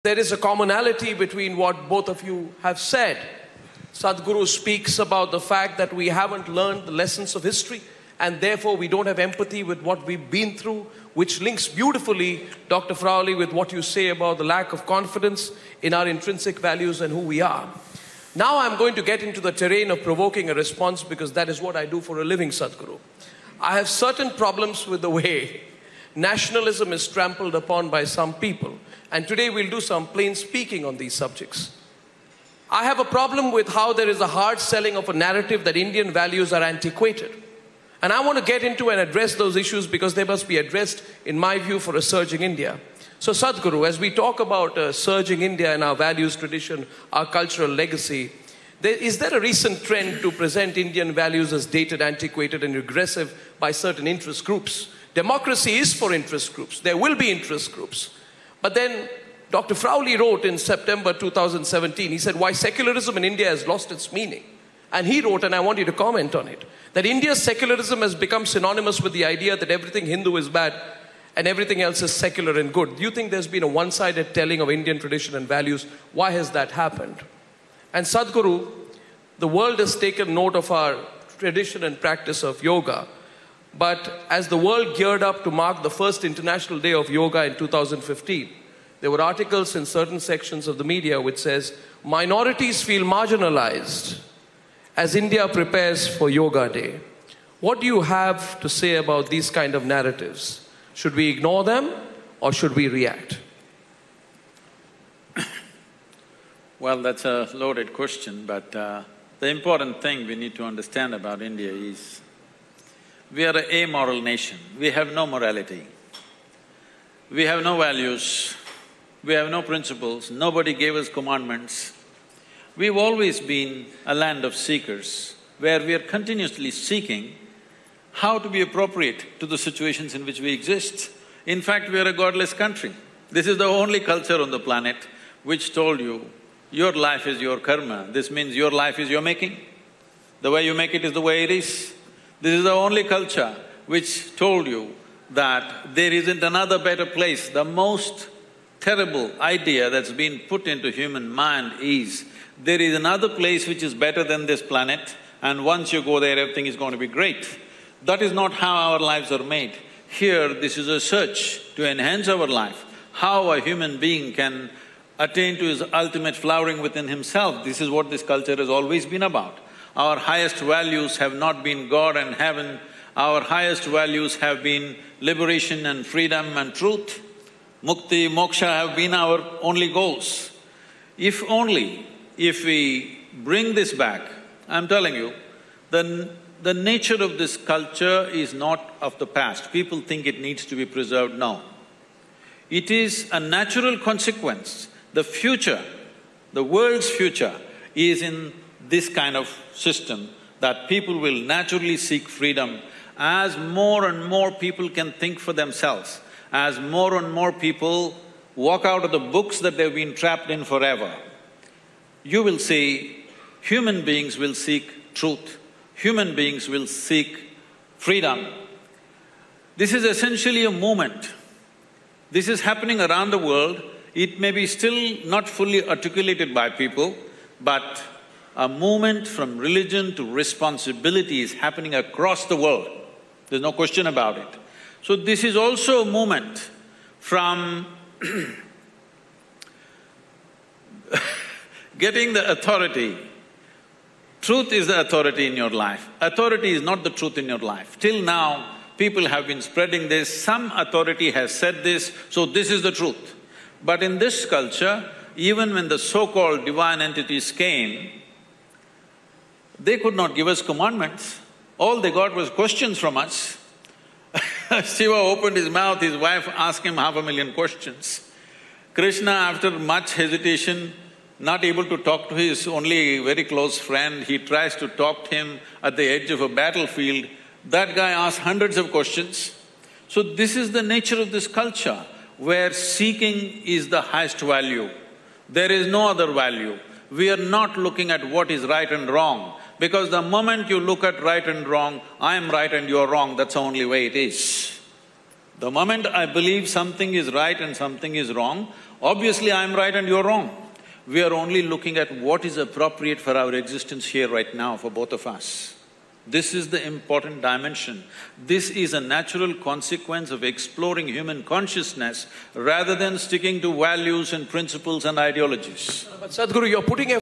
There is a commonality between what both of you have said. Sadhguru speaks about the fact that we haven't learned the lessons of history and therefore we don't have empathy with what we've been through, which links beautifully, Dr. Frowley, with what you say about the lack of confidence in our intrinsic values and who we are. Now I'm going to get into the terrain of provoking a response because that is what I do for a living, Sadhguru. I have certain problems with the way nationalism is trampled upon by some people. And today we'll do some plain speaking on these subjects. I have a problem with how there is a hard selling of a narrative that Indian values are antiquated. And I want to get into and address those issues because they must be addressed, in my view, for a surging India. So Sadhguru, as we talk about surging India and our values, tradition, our cultural legacy, is there a recent trend to present Indian values as dated, antiquated and regressive by certain interest groups? Democracy is for interest groups. There will be interest groups. But then Dr. Frowley wrote in September 2017, he said, why secularism in India has lost its meaning. And he wrote, and I want you to comment on it, that India's secularism has become synonymous with the idea that everything Hindu is bad and everything else is secular and good. Do you think there's been a one-sided telling of Indian tradition and values? Why has that happened? And Sadhguru, the world has taken note of our tradition and practice of yoga. But as the world geared up to mark the first International Day of Yoga in 2015, there were articles in certain sections of the media which says, minorities feel marginalized as India prepares for Yoga Day. What do you have to say about these kind of narratives? Should we ignore them or should we react? Well, that's a loaded question, but the important thing we need to understand about India is we are an amoral nation. We have no morality. We have no values. We have no principles. Nobody gave us commandments. We've always been a land of seekers, where we are continuously seeking how to be appropriate to the situations in which we exist. In fact, we are a godless country. This is the only culture on the planet which told you, your life is your karma. This means your life is your making. The way you make it is the way it is. This is the only culture which told you that there isn't another better place. The most terrible idea that's been put into human mind is, there is another place which is better than this planet, and once you go there, everything is going to be great. That is not how our lives are made. Here, this is a search to enhance our life, how a human being can attain to his ultimate flowering within himself. This is what this culture has always been about. Our highest values have not been God and heaven, our highest values have been liberation and freedom and truth. Mukti, moksha have been our only goals. If we bring this back, I'm telling you, the nature of this culture is not of the past. People think it needs to be preserved, no. It is a natural consequence. The future, the world's future is in this kind of system, that people will naturally seek freedom as more and more people can think for themselves, as more and more people walk out of the books that they've been trapped in forever. You will see human beings will seek truth, human beings will seek freedom. This is essentially a movement. This is happening around the world. It may be still not fully articulated by people, but a movement from religion to responsibility is happening across the world. There's no question about it. So this is also a movement from getting the authority. Truth is the authority in your life. Authority is not the truth in your life. Till now, people have been spreading this, some authority has said this, so this is the truth. But in this culture, even when the so-called divine entities came, they could not give us commandments. All they got was questions from us. Shiva opened his mouth, his wife asked him 500,000 questions. Krishna, after much hesitation, not able to talk to his only very close friend, he tries to talk to him at the edge of a battlefield. That guy asks hundreds of questions. So this is the nature of this culture, where seeking is the highest value. There is no other value. We are not looking at what is right and wrong, because the moment you look at right and wrong, I am right and you are wrong, that's the only way it is. The moment I believe something is right and something is wrong, obviously I'm right and you're wrong. We are only looking at what is appropriate for our existence here right now for both of us. This is the important dimension. This is a natural consequence of exploring human consciousness rather than sticking to values and principles and ideologies. But Sadhguru, you're putting a